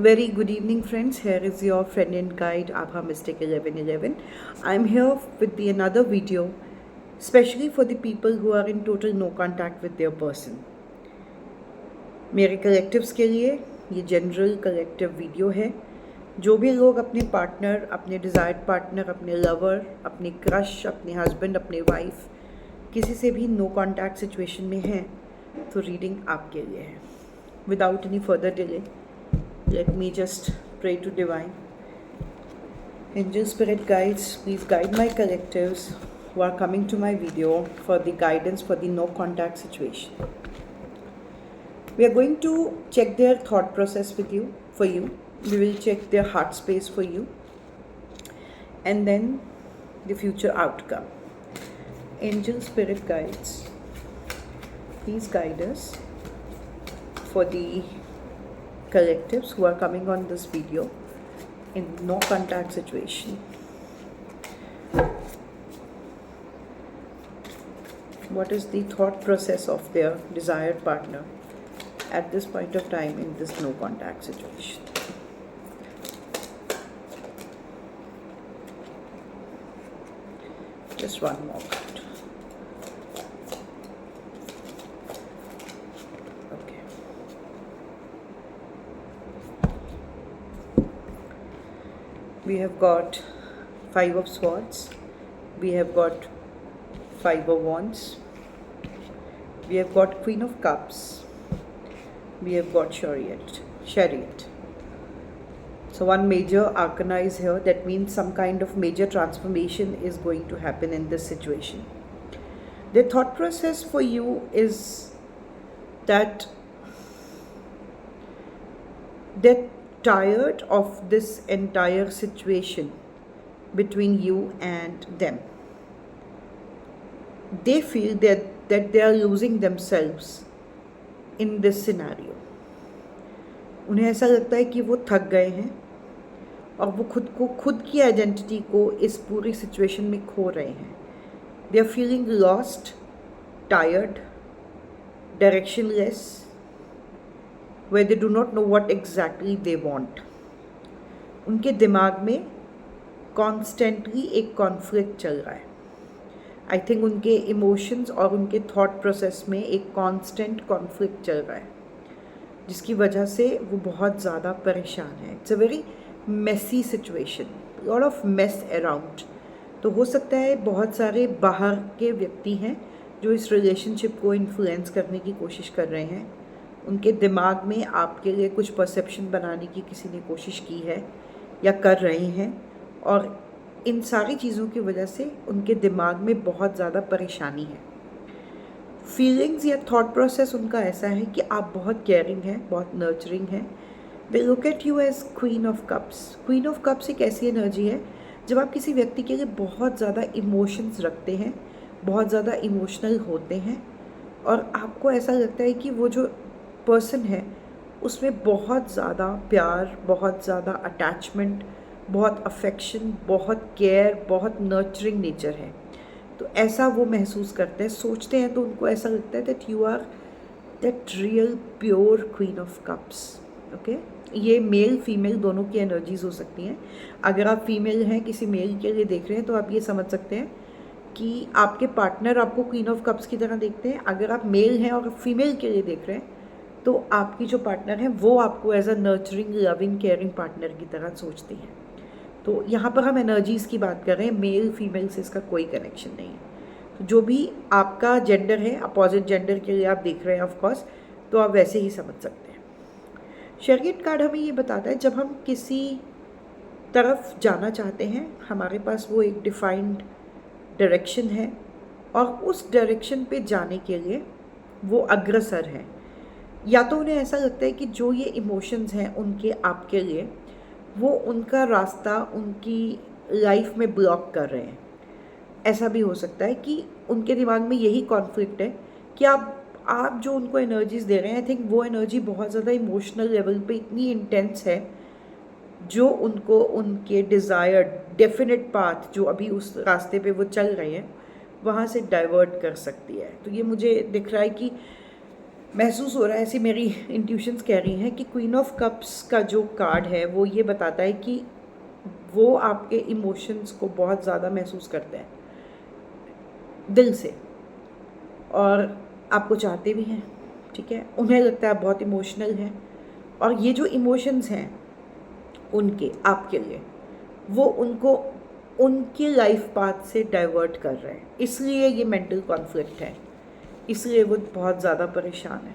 Very good evening, friends. Here is your friend and guide Abha Mystic 1111. I'm here with another video, especially for the people who are in total no contact with their person. मेरे collectives के लिए ये general collective video है. जो भी लोग अपने partner, अपने डिज़ायर्ड पार्टनर, अपने लवर, अपने क्रश, अपने हस्बैंड, अपने वाइफ, किसी से भी नो कॉन्टैक्ट सिचुएशन में हैं, तो रीडिंग आपके लिए है. Without any further delay, let me just pray to divine. Angel spirit guides, please guide my collectives who are coming to my video for the guidance for the no contact situation. We are going to check their thought process with you, for you. We will check their heart space for you, and then the future outcome. Angel spirit guides, please guide us for the collectives who are coming on this video in no contact situation. What is the thought process of their desired partner at this point of time in this no contact situation? Just one more card. We have got Five of Swords, we have got Five of Wands, we have got Queen of Cups, we have got Chariot. So one major arcana is here. That means some kind of major transformation is going to happen in this situation. The thought process for you is that they're tired of this entire situation between you and them. They feel that they are losing themselves in this scenario. उन्हें ऐसा लगता है कि वो थक गए हैं और वो खुद की आइडेंटिटी को इस पूरी सिचुएशन में खो रहे हैं. They are feeling lost, tired, directionless, where they do not know what exactly they want. उनके दिमाग में कॉन्स्टेंटली एक कॉन्फ्लिक्ट चल रहा है. आई थिंक उनके इमोशंस और उनके थॉट प्रोसेस में एक कॉन्स्टेंट कॉन्फ्लिक्ट चल रहा है, जिसकी वजह से वो बहुत ज़्यादा परेशान है. It's a very messy situation, lot of mess around. तो हो सकता है बहुत सारे बाहर के व्यक्ति हैं जो इस रिलेशनशिप को इन्फ्लुएंस करने की कोशिश कर रहे हैं. उनके दिमाग में आपके लिए कुछ परसेप्शन बनाने की किसी ने कोशिश की है या कर रहे हैं, और इन सारी चीज़ों की वजह से उनके दिमाग में बहुत ज़्यादा परेशानी है. फीलिंग्स या थॉट प्रोसेस उनका ऐसा है कि आप बहुत केयरिंग हैं, बहुत नर्चरिंग हैं. They look at you as queen of cups. Queen of cups एक ऐसी एनर्जी है जब आप किसी व्यक्ति के लिए बहुत ज़्यादा इमोशंस रखते हैं, बहुत ज़्यादा इमोशनल होते हैं, और आपको ऐसा लगता है कि वो जो पर्सन है उसमें बहुत ज़्यादा प्यार, बहुत ज़्यादा अटैचमेंट, बहुत अफेक्शन, बहुत केयर, बहुत नर्चरिंग नेचर है. तो ऐसा वो महसूस करते हैं, सोचते हैं, तो उनको ऐसा लगता है that you are that real pure queen of cups. Okay, ये मेल फीमेल दोनों की एनर्जीज हो सकती हैं. अगर आप फीमेल हैं, किसी मेल के लिए देख रहे हैं, तो आप ये समझ सकते हैं कि आपके पार्टनर आपको क्वीन ऑफ कप्स की तरह देखते हैं. अगर आप मेल हैं और फीमेल के लिए देख रहे हैं, तो आपकी जो पार्टनर है वो आपको as a nurturing, loving, caring partner की तरह सोचती हैं. तो यहाँ पर हम एनर्जीज़ की बात कर रहे हैं, मेल फीमेल से इसका कोई कनेक्शन नहीं है. तो जो भी आपका जेंडर है, अपोजिट जेंडर के लिए आप देख रहे हैं ऑफकोर्स, तो आप वैसे ही समझ सकते हैं. चैरियट कार्ड हमें ये बताता है जब हम किसी तरफ जाना चाहते हैं, हमारे पास वो एक डिफाइंड डायरेक्शन है, और उस डायरेक्शन पे जाने के लिए वो अग्रसर है. या तो उन्हें ऐसा लगता है कि जो ये इमोशंस हैं उनके आपके लिए, वो उनका रास्ता उनकी लाइफ में ब्लॉक कर रहे हैं. ऐसा भी हो सकता है कि उनके दिमाग में यही कॉन्फ्लिक्ट है कि आप जो उनको एनर्जीज दे रहे हैं, आई थिंक वो एनर्जी बहुत ज़्यादा इमोशनल लेवल पे इतनी इंटेंस है जो उनको उनके डिज़ायर्ड डेफिनेट पाथ, जो अभी उस रास्ते पे वो चल रहे हैं, वहाँ से डाइवर्ट कर सकती है. तो ये मुझे दिख रहा है कि महसूस हो रहा है, ऐसी मेरी इंट्यूशंस कह रही हैं कि क्वीन ऑफ कप्स का जो कार्ड है वो ये बताता है कि वो आपके इमोशंस को बहुत ज़्यादा महसूस करते हैं दिल से, और आपको चाहते भी हैं, ठीक है। उन्हें लगता है आप बहुत इमोशनल हैं, और ये जो इमोशंस हैं उनके आपके लिए, वो उनको उनकी लाइफ पाथ से डाइवर्ट कर रहे हैं, इसलिए ये मेंटल कॉन्फ्लिक्ट है, इसलिए वो बहुत ज़्यादा परेशान है,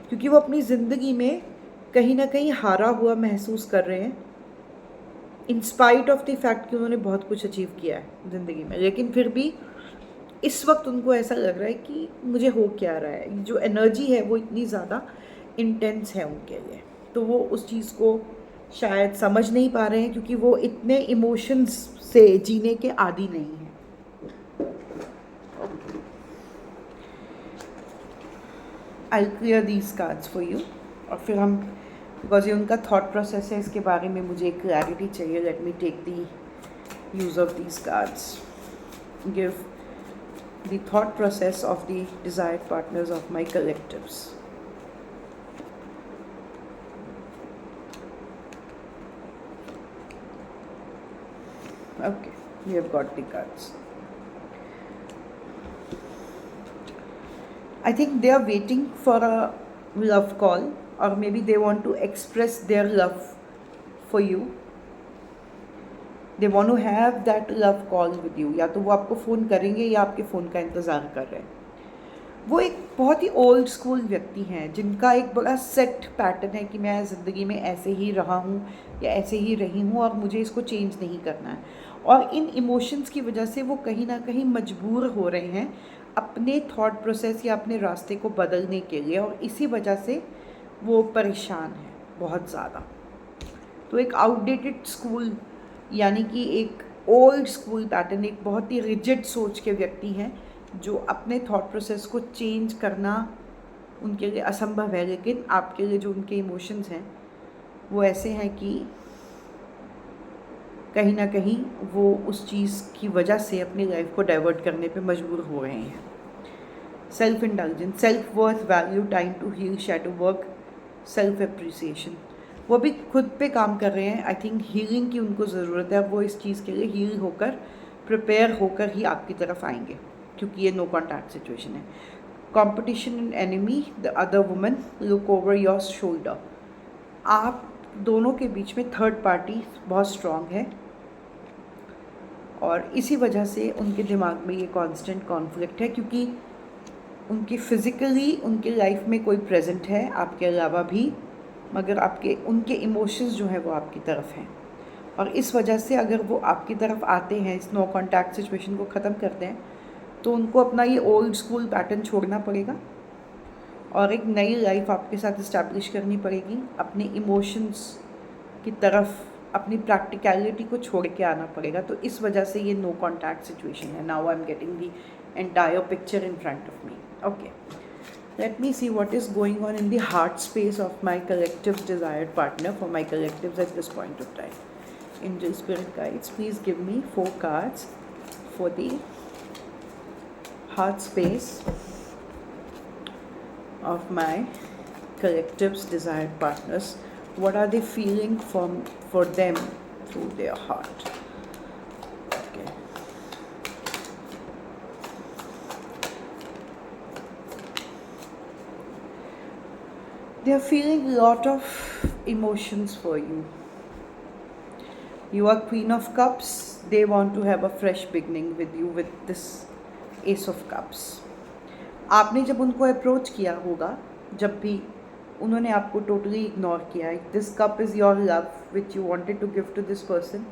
क्योंकि वो अपनी ज़िंदगी में कहीं ना कहीं हारा हुआ महसूस कर रहे हैं, in spite of the fact कि उन्होंने बहुत कुछ अचीव किया है ज़िंदगी में, लेकिन फिर भी इस वक्त उनको ऐसा लग रहा है कि मुझे हो क्या रहा है। जो एनर्जी है वो इतनी ज़्यादा इंटेंस है उनके लिए, तो वो उस चीज़ को शायद समझ नहीं पा रहे हैं, क्योंकि वो इतने इमोशंस से जीने के आदी नहीं हैं। I clear these cards for you, और फिर हम, बिकॉज ये उनका थॉट प्रोसेस है, इसके बारे में मुझे एक क्लैरिटी चाहिए। Let me take the use of these cards, give the thought process of the desired partners of my collectives. Okay, we have got the cards. I think they are waiting for a love call, or maybe they want to express their love for you. They want to have that love call with you, या तो वो आपको phone करेंगे या आपके phone का इंतज़ार कर रहे हैं। वो एक बहुत ही ओल्ड स्कूल व्यक्ति हैं जिनका एक बड़ा सेट पैटर्न है कि मैं ज़िंदगी में ऐसे ही रहा हूँ या ऐसे ही रही हूँ और मुझे इसको चेंज नहीं करना है, और इन इमोशंस की वजह से वो कहीं ना कहीं मजबूर हो रहे हैं अपने थॉट प्रोसेस या अपने रास्ते को बदलने के लिए, और इसी वजह से वो परेशान है बहुत ज़्यादा। तो एक आउटडेटेड स्कूल, यानी कि एक ओल्ड स्कूल पैटर्न, एक बहुत ही रिजिड सोच के व्यक्ति हैं जो अपने थॉट प्रोसेस को चेंज करना उनके लिए असंभव है, लेकिन आपके लिए जो उनके इमोशंस हैं वो ऐसे हैं कि कहीं ना कहीं वो उस चीज़ की वजह से अपनी लाइफ को डाइवर्ट करने पे मजबूर हो रहे हैं। Self intelligence, self worth, value, time to heal, shadow work, self appreciation, वो भी खुद पे काम कर रहे हैं। आई थिंक हीलिंग की उनको ज़रूरत है, वो इस चीज़ के लिए हील होकर, प्रिपेयर होकर ही आपकी तरफ आएंगे, क्योंकि ये नो कॉन्टैक्ट सिचुएशन है। Competition and enemy, the other woman, look over your shoulder, आप दोनों के बीच में थर्ड पार्टी बहुत स्ट्रॉन्ग है, और इसी वजह से उनके दिमाग में ये कांस्टेंट कॉन्फ्लिक्ट है, क्योंकि उनकी फ़िज़िकली उनके लाइफ में कोई प्रेजेंट है आपके अलावा भी, मगर आपके उनके इमोशंस जो हैं वो आपकी तरफ हैं, और इस वजह से अगर वो आपकी तरफ आते हैं, इस नो कॉन्टैक्ट सिचुएशन को ख़त्म करते हैं, तो उनको अपना ये ओल्ड स्कूल पैटर्न छोड़ना पड़ेगा और एक नई लाइफ आपके साथ इस्टेब्लिश करनी पड़ेगी। अपने इमोशंस की तरफ, अपनी प्रैक्टिकलिटी को छोड़ के आना पड़ेगा। तो इस वजह से ये नो कॉन्टैक्ट सिचुएशन है। Now I am getting the entire picture in front of me. Okay, let me see what is going on in the heart space of my collective's desired partner, for my collectives at this point of time. Angel Spirit Guides, please give me 4 cards for the heart space of my collective's desired partners. What are they feeling for them through their heart? Okay. They are feeling a lot of emotions for you. You are Queen of Cups. They want to have a fresh beginning with you with this Ace of Cups. आपने जब उनको approach किया होगा, जब भी उन्होंने आपको totally ignore किया है, this cup is your love which you wanted to give to this person,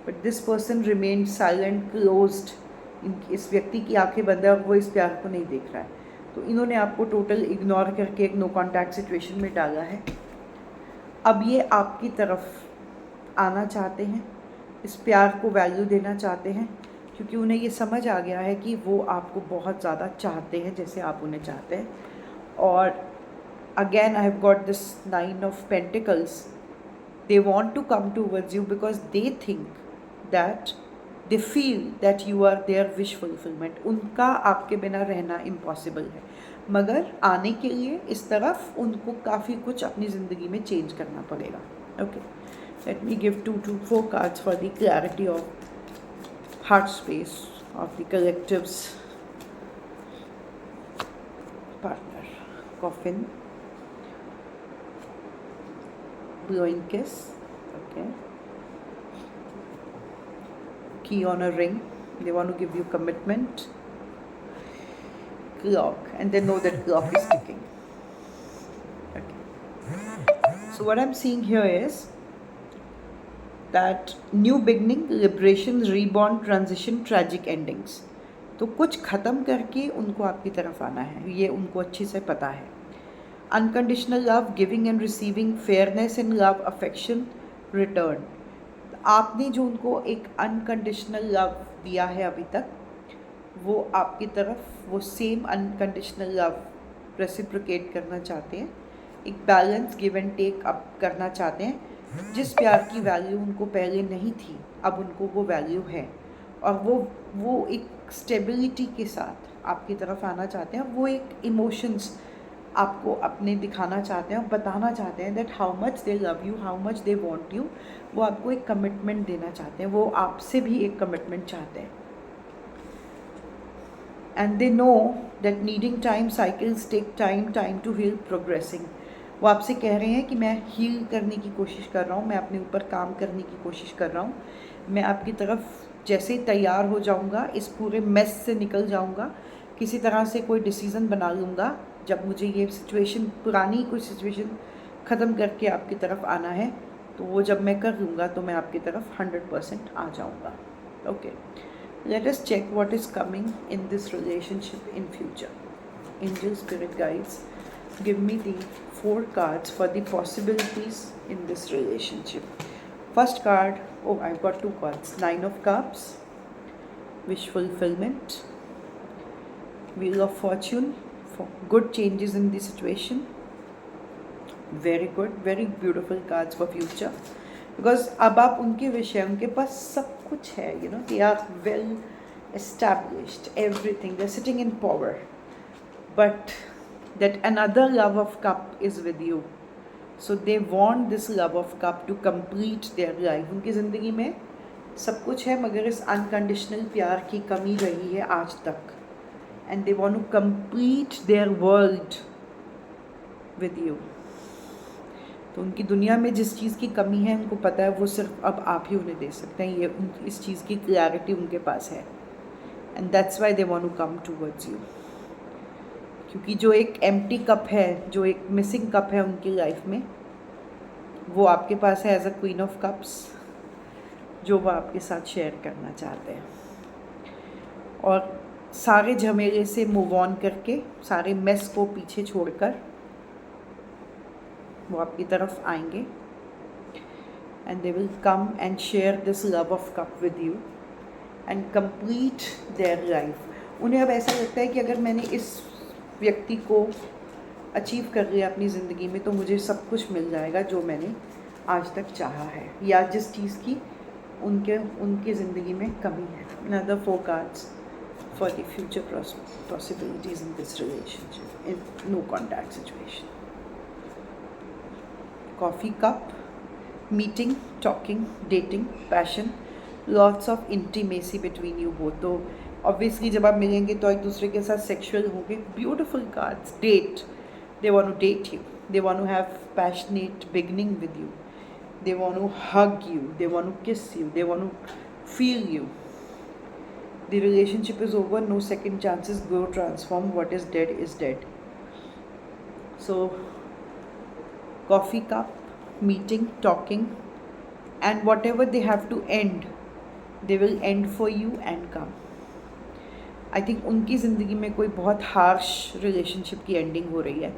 but this person remained silent, closed. इस व्यक्ति की आंखें बंद है और वो इस प्यार को नहीं देख रहा है। तो इन्होंने आपको टोटल इग्नोर करके एक नो कॉन्टैक्ट सिचुएशन में डाला है। अब ये आपकी तरफ आना चाहते हैं, इस प्यार को वैल्यू देना चाहते हैं, क्योंकि उन्हें ये समझ आ गया है कि वो आपको बहुत ज़्यादा चाहते हैं जैसे आप उन्हें चाहते हैं। और again I have got this 9 of pentacles. They want to come towards you because they think that, they feel that you are their wish fulfillment. उनका आपके बिना रहना इम्पॉसिबल है, मगर आने के लिए इस तरफ उनको काफ़ी कुछ अपनी ज़िंदगी में चेंज करना पड़ेगा. Okay, let me give 2 to 4 cards for the clarity of heart space of the collective's partner. Coffin, blowing kiss, okay, key on a ring, they want to give you commitment, clock, and they know that clock is ticking. Okay, so what I'm seeing here is that new beginning, liberation, reborn, transition, tragic endings. तो कुछ ख़त्म करके उनको आपकी तरफ आना है, ये उनको अच्छे से पता है. Unconditional love, giving and receiving, fairness in love, affection, return. आपने जो उनको एक अनकंडीशनल लव दिया है अभी तक, वो आपकी तरफ वो सेम अनकंडीशनल लव रेसिप्रोकेट करना चाहते हैं. एक balance, give and take up करना चाहते हैं. जिस प्यार की वैल्यू उनको पहले नहीं थी, अब उनको वो वैल्यू है. और वो एक स्टेबिलिटी के साथ आपकी तरफ आना चाहते हैं. वो एक इमोशंस आपको अपने दिखाना चाहते हैं और बताना चाहते हैं that how much they love you, how much they want you. वो आपको एक कमिटमेंट देना चाहते हैं, वो आपसे भी एक कमिटमेंट चाहते हैं. And they know that needing time, cycles take time, time to heal, progressing. वो आपसे कह रहे हैं कि मैं हील करने की कोशिश कर रहा हूँ, मैं अपने ऊपर काम करने की कोशिश कर रहा हूँ. मैं आपकी तरफ जैसे ही तैयार हो जाऊँगा, इस पूरे मेस से निकल जाऊँगा, किसी तरह से कोई डिसीज़न बना लूँगा. जब मुझे ये सिचुएशन, पुरानी कोई सिचुएशन ख़त्म करके आपकी तरफ आना है, तो वो जब मैं कर लूँगा तो मैं आपकी तरफ 100% आ जाऊँगा. Okay, let us check what is coming in this relationship in future. Angel, spirit guides, give me the 4 cards for the possibilities in this relationship. First card, oh, I've got 2 cards. 9 of Cups, wish fulfillment, Wheel of Fortune, for good changes in the situation. Very good, very beautiful cards for future, because अब आप उनके विषय, उनके पास सब कुछ है. You know, they are well established, everything, they're sitting in power, but that another love of cup is with you. So they want this love of cup to complete their life. उनकी ज़िंदगी में सब कुछ है, मगर इस unconditional प्यार की कमी रही है आज तक. And they want to complete their world with you. तो उनकी दुनिया में जिस चीज़ की कमी है, उनको पता है वो सिर्फ अब आप ही उन्हें दे सकते हैं. ये इस चीज़ की क्लैरिटी उनके पास है. And that's why they want to come towards you. क्योंकि जो एक एम्प्टी कप है, जो एक मिसिंग कप है उनकी लाइफ में, वो आपके पास है as a queen of cups, जो वो आपके साथ शेयर करना चाहते हैं. और सारे झमेले से मूव ऑन करके, सारे मेस को पीछे छोड़कर वो आपकी तरफ आएंगे. And they will come and share this love of cup with you and complete their life. उन्हें अब ऐसा लगता है कि अगर मैंने इस व्यक्ति को अचीव कर लिया अपनी ज़िंदगी में, तो मुझे सब कुछ मिल जाएगा जो मैंने आज तक चाहा है, या जिस चीज़ की उनके ज़िंदगी में कमी है. Another 4 cards for the future possibilities in this relationship, in no contact situation. Coffee cup, meeting, talking, dating, passion, lots of intimacy between you both. तो ऑब्वियसली जब आप मिलेंगे तो एक दूसरे के साथ सेक्शुअल होंगे. Beautiful cards. Date, they want to date you, they want to have passionate beginning with you, they want to hug you, they want to kiss you, they want to feel you. The relationship is over, no second chances, go transform, what is dead. So coffee cup, meeting, talking, and whatever they have to end, they will end for you and come. I think उनकी ज़िंदगी में कोई बहुत harsh relationship की ending हो रही है,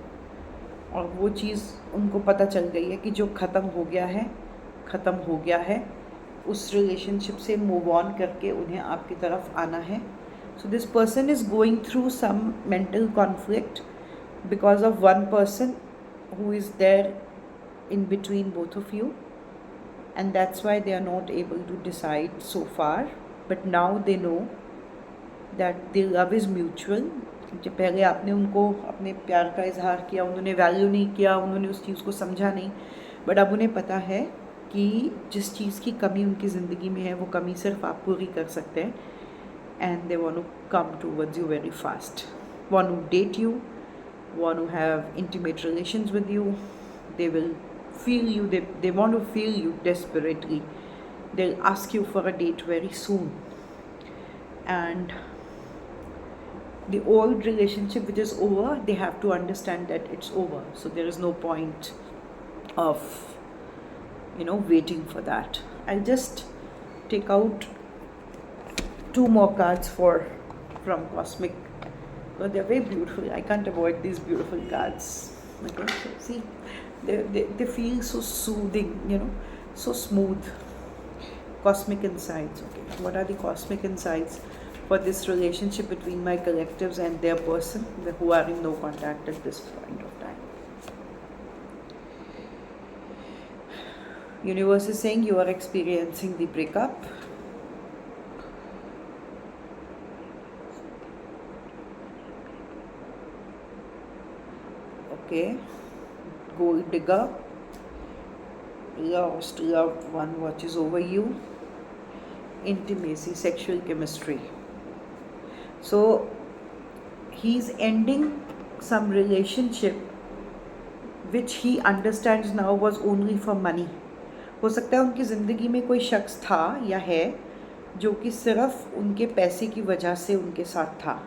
और वो चीज़ उनको पता चल गई है कि जो ख़त्म हो गया है. उस रिलेशनशिप से मूव ऑन करके उन्हें आपकी तरफ आना है. So this person is going through some mental conflict because of one person who is there in between both of you, and that's why they are not able to decide so far. But now they know that the love is mutual, जब पहले आपने उनको अपने प्यार का इजहार किया, उन्होंने वैल्यू नहीं किया, उन्होंने उस चीज़ को समझा नहीं, बट अब उन्हें पता है कि जिस चीज़ की कमी उनकी ज़िंदगी में है वो कमी सिर्फ आप पूरी कर सकते हैं, and they want to come towards you very fast, want to date you, want to have intimate relations with you. They will feel you, they want to feel you desperately. They'll ask you for a date very soon. And the old relationship which is over, they have to understand that it's over. So there is no point of, waiting for that. I'll just take out 2 more cards from Cosmic. But they're very beautiful. I can't avoid these beautiful cards. Okay, so see, they feel so soothing, so smooth. Cosmic insights. Okay, what are the cosmic insights for this relationship between my collectives and their person who are in no contact at this point of time? Universe is saying you are experiencing the breakup. Okay, gold digger, lost loved one watches over you, intimacy, sexual chemistry. So he's ending some relationship which he understands now was only for money. हो सकता है उनकी ज़िंदगी में कोई शख्स था या है जो कि सिर्फ उनके पैसे की वजह से उनके साथ था.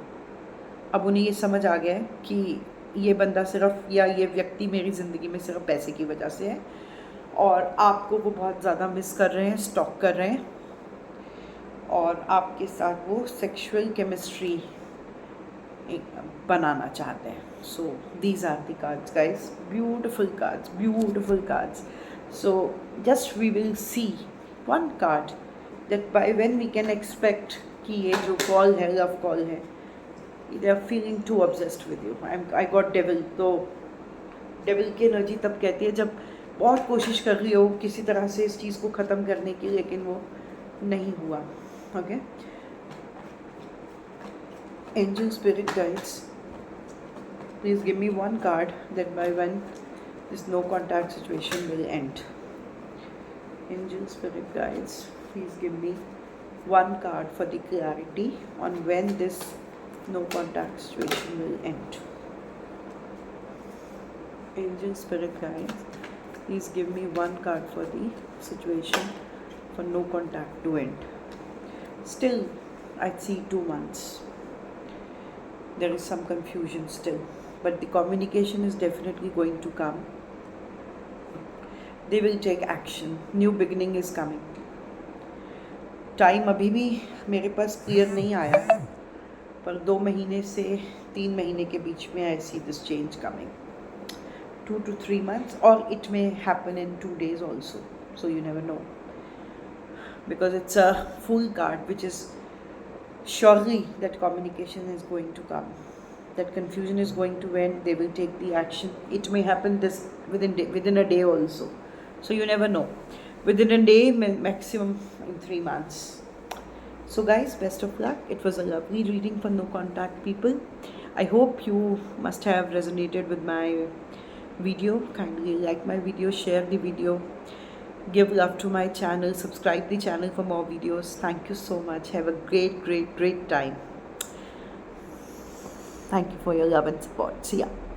अब उन्हें ये समझ आ गया है कि ये बंदा सिर्फ या ये व्यक्ति मेरी ज़िंदगी में सिर्फ पैसे की वजह से है, और आपको वो बहुत ज़्यादा मिस कर रहे हैं, स्टॉक कर रहे हैं, और आपके साथ वो सेक्सुअल केमिस्ट्री बनाना चाहते हैं. So these are the cards guys, beautiful cards, beautiful cards. So just we will see one card that by when we can expect कि ये जो कॉल है, लव कॉल है, they are feeling too obsessed with you. I got devil. तो devil की energy तब कहती है जब बहुत कोशिश कर रही हो किसी तरह से इस चीज़ को ख़त्म करने की, लेकिन वो नहीं हुआ. Okay, angel spirit guides, please give me one card that by when this no contact situation will end. Angel spirit guides, please give me one card for the clarity on when this no contact situation will end. Angel spirit guides, please give me one card for the situation for no contact to end. Still, I see 2 months. There is some confusion still, but the communication is definitely going to come. They will take action. New beginning is coming. Time अभी भी मेरे पास clear नहीं आया है, पर 2 महीने से 3 महीने के बीच में I see this change coming. 2 to 3 months, or it may happen in 2 days also. So you never know, because it's a full card, which is surely that communication is going to come. That confusion is going to end. They will take the action. It may happen this within a day also. So you never know. Within a day, maximum in 3 months. So guys, best of luck. It was a lovely reading for no contact people. I hope you must have resonated with my video. Kindly like my video, share the video, give love to my channel, subscribe the channel for more videos. Thank you so much. Have a great time. Thank you for your love and support. See ya.